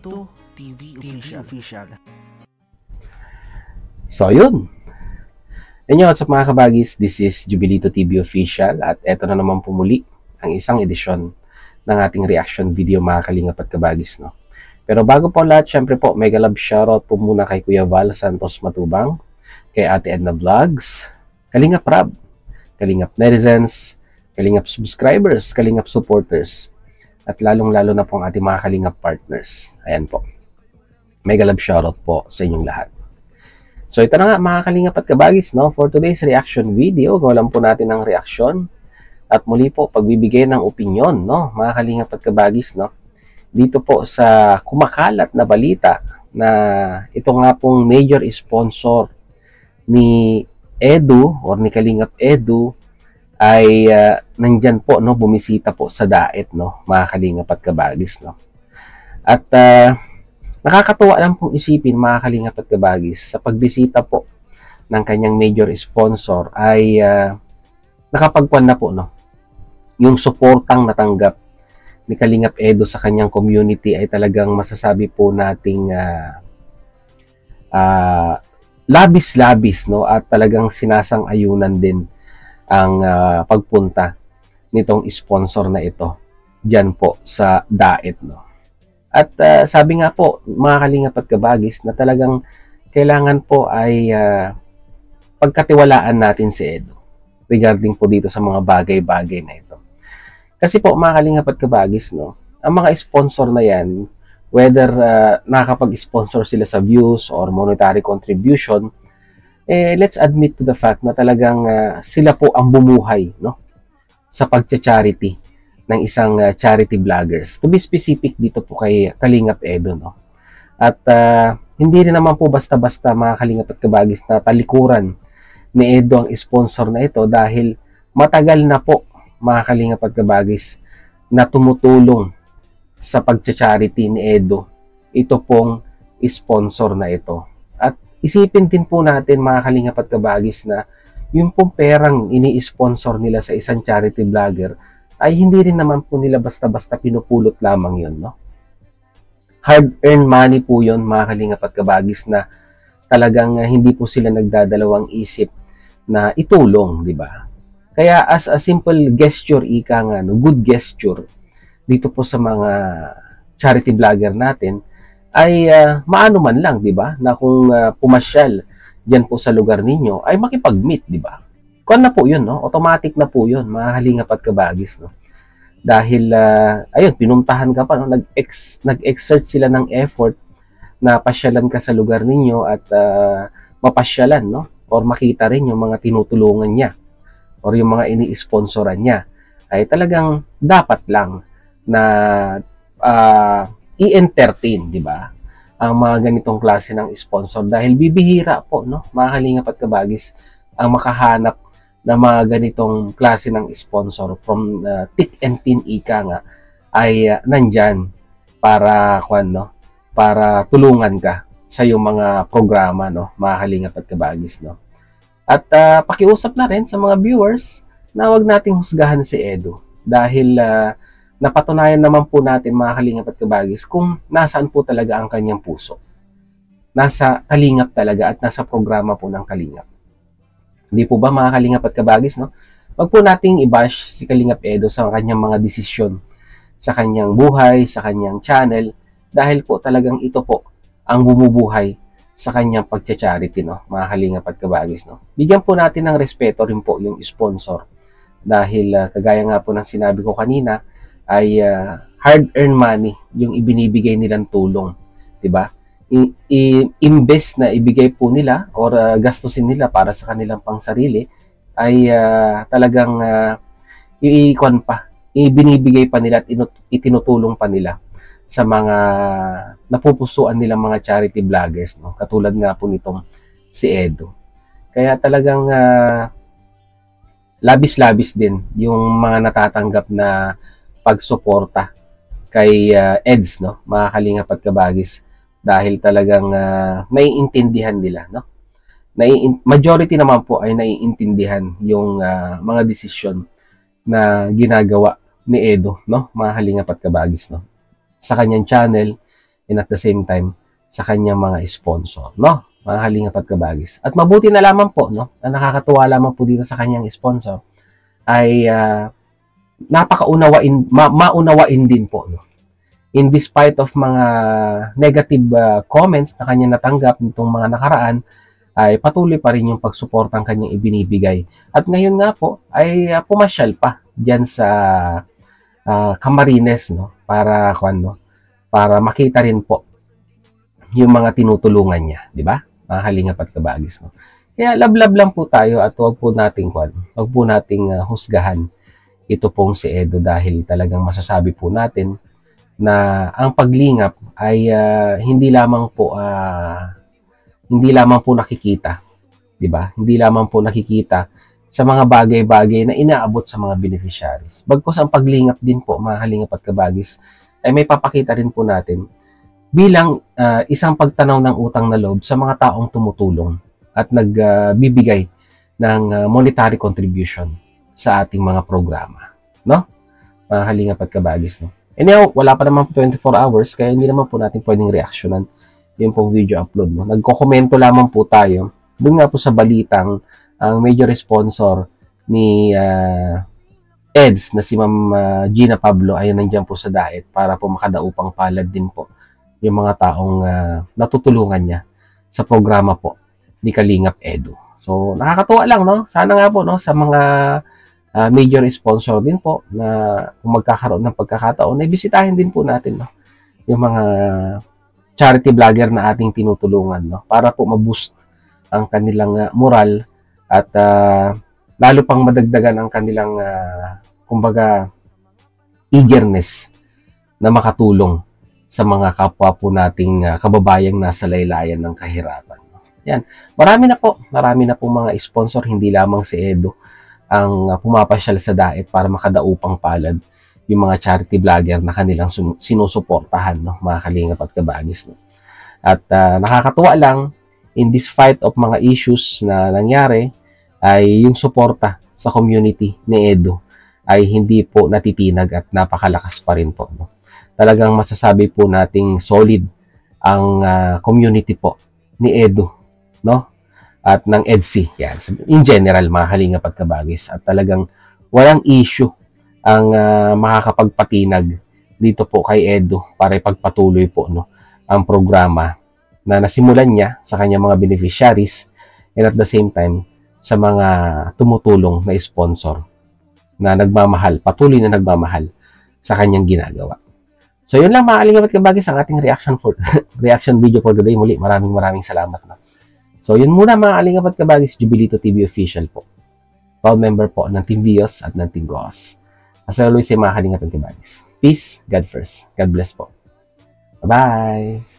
Jubilito TV Official. So, yun. Inyo, what's up mga kabagis? This is Jubilito TV Official at eto na naman pumuli ang isang edisyon ng ating reaction video mga kalingap at kabagis, no? Pero bago po lahat, syempre po, mega love shoutout po muna kay Kuya Val Santos Matubang, kay Ate Edna Vlogs, Kalingap Rab, Kalingap Netizens, Kalingap Subscribers, Kalingap Supporters, at lalong-lalo na po ang ating mga Kalingap Partners. Ayan po. Mega love shoutout po sa inyong lahat. So ito na nga mga Kalingap at kabagis, no? For today's reaction video, gawalan po natin ng reaksyon at muli po pagbibigay ng opinyon, no? Mga Kalingap at kabagis, no? Dito po sa kumakalat na balita na ito nga pong major sponsor ni Edu or ni Kalingap Edu ay nandyan po, no, bumisita po sa DAET, no, mga Kalingap at kabagis, no. At nakakatuwa lang pong isipin mga Kalingap at kabagis, sa pagbisita po ng kanyang major sponsor ay nakapagpuan na po, no, yung suportang natanggap ni Kalingap Edu sa kanyang community ay talagang masasabi po nating labis-labis, no, at talagang sinasang-ayunan din ang pagpunta nitong sponsor na ito diyan po sa DAET, no. At sabi nga po mga Kalingap at kabagis na talagang kailangan po ay pagkatiwalaan natin si Edu regarding po dito sa mga bagay-bagay na ito. Kasi po mga Kalingap at kabagis, no, ang mga sponsor na yan, whether nakakapag-sponsor sila sa views or monetary contribution, let's admit to the fact na talagang sila po ang bumuhay, no, sa pagcha-charity ng isang charity vloggers. To be specific dito po kay Kalingap Edu, no. At hindi rin naman po basta-basta mga Kalingap at kabagis na talikuran ni Edu ang sponsor na ito dahil matagal na po mga Kalingap at kabagis na tumutulong sa pagcha-charity ni Edu ito pong sponsor na ito. At isipin din po natin mga Kalingap at kabagis na yung pong perang ini-sponsor nila sa isang charity vlogger ay hindi rin naman po nila basta-basta pinupulot lamang yun, no? Hard-earned money po yun mga Kalingap at kabagis na talagang hindi po sila nagdadalawang isip na itulong, di ba? Kaya as a simple gesture, ika nga, no, good gesture dito po sa mga charity vlogger natin ay maano man lang, di ba, na kung pumasyal diyan po sa lugar ninyo ay makipag-meet, di ba? Kung na po yun, no? Automatic na po yun, mga Kalingap at kabagis, no? Dahil, ayun, pinuntahan ka pa, no? Nag-exert sila ng effort na pasyalan ka sa lugar ninyo at mapasyalan, no? Or makita rin yung mga tinutulungan niya or yung mga ini-sponsoran niya. Ay talagang dapat lang na i-entertain, di ba, ang mga ganitong klase ng sponsor dahil bibihira po, no, mga Kalingap at kabagis ang makahanap na mga ganitong klase ng sponsor from thick and thin, ika nga, ay nandyan para no, para tulungan ka sa iyong mga programa, no, mga Kalingap at kabagis, no. At pakiusap na rin sa mga viewers na wag nating husgahan si Edu dahil napatunayan naman po natin mga Kalingap at kabagis kung nasaan po talaga ang kanyang puso. Nasa Kalingap talaga at nasa programa po ng Kalingap. Hindi po ba mga Kalingap at kabagis, no? Wag po nating i-bash si Kalingap Edu sa kanyang mga desisyon, sa kanyang buhay, sa kanyang channel, dahil po talagang ito po ang bumubuhay sa kanyang pagcha-charity, no, mga Kalingap at kabagis, no. Bigyan po natin ng respeto rin po yung sponsor dahil kagaya nga po ng sinabi ko kanina, ay hard-earned money yung ibinibigay nilang tulong, di ba? Imbes na ibigay po nila or gastusin nila para sa kanilang pangsarili, ay talagang ibinibigay pa nila at itinutulong pa nila sa mga napupusuan nilang mga charity vloggers, no? Katulad nga po nitong si Edu. Kaya talagang labis-labis din yung mga natatanggap na pagsuporta kay EDS, no, mga Kalingap at kabagis, dahil talagang naiintindihan nila, no. Majority naman po ay naiintindihan yung mga desisyon na ginagawa ni Edu, no, mga Kalingap at kabagis, no, sa kanyang channel and at the same time sa kanyang mga sponsor, no? Mga Kalingap at Kabagis. At mabuti na lamang po, no? Na nakakatuwa lamang po dito sa kanyang sponsor ay maunawain din po, no? In despite of mga negative comments na kanya natanggap nitong mga nakaraan, ay patuloy pa rin yung pagsuportang kanyang ibinibigay. At ngayon nga po ay pumasyal pa diyan sa Camarines, no, para makita rin po yung mga tinutulungan niya, di ba? Mga Kalingap at Kabagis, no. Kaya lablab lang po tayo at wag po nating husgahan ito pong si Edo dahil talagang masasabi po natin na ang paglingap ay hindi lamang po nakikita, 'di ba? Hindi lamang po nakikita sa mga bagay-bagay na inaabot sa mga beneficiaries. Bagkus ang paglingap din po, mga Kalingap at Kabagis, ay may papakita rin po natin bilang isang pagtanaw ng utang na loob sa mga taong tumutulong at nagbibigay ng monetary contribution sa ating mga programa, no? Mga Kalingap at Kabagis, no? Anyhow, wala pa naman po 24 hours, kaya hindi naman po natin pwedeng reactionan yung pong video upload, no? Nagko-komento lamang po tayo doon nga po sa balitang ang major sponsor ni EDS na si Ma'am Gina Pablo ay nandiyan po sa diet para po makadaupang palad din po yung mga taong natutulungan niya sa programa po ni Kalingap Edu. So, nakakatuwa lang, no? Sana nga po, no, sa mga major sponsor din po na kung magkakaroon ng pagkakataon, ay bisitahin din po natin, no, yung mga charity vlogger na ating tinutulungan, no, para po ma-boost ang kanilang moral at lalo pang madagdagan ang kanilang eagerness na makatulong sa mga kapwa po nating kababayang nasa laylayan ng kahirapan. Yan. Marami na po mga sponsor, hindi lamang si Edo ang pumapasyal sa diet para makadaupang palad yung mga charity vlogger na kanilang sinusuportahan, no, mga Kalingap at Kabagis, no. At nakakatuwa lang, in this fight of mga issues na nangyari, ay yung suporta sa community ni Edo ay hindi po natitinag at napakalakas pa rin po, no. Talagang masasabi po nating solid ang community po ni Edo, no, at ng EDSI, yan, in general, mga Kalingap at Kabagis, at talagang walang issue ang makakapagpatinag dito po kay Edo para ipagpatuloy po, no, ang programa na nasimulan niya sa kanyang mga beneficiaries and at the same time sa mga tumutulong na sponsor na nagmamahal, patuloy na nagmamahal sa kanyang ginagawa. So yun lang, mga Kalingap at Kabagis, ang ating reaction video for today. Muli, maraming salamat, no. So, yun muna, mga Kalingap at Kabagis, Jubilito TV official po. Proud member po ng Team Vios at ng Team Goss. As always, mga Kalingap at Kabagis. Peace, God first. God bless po. Bye-bye!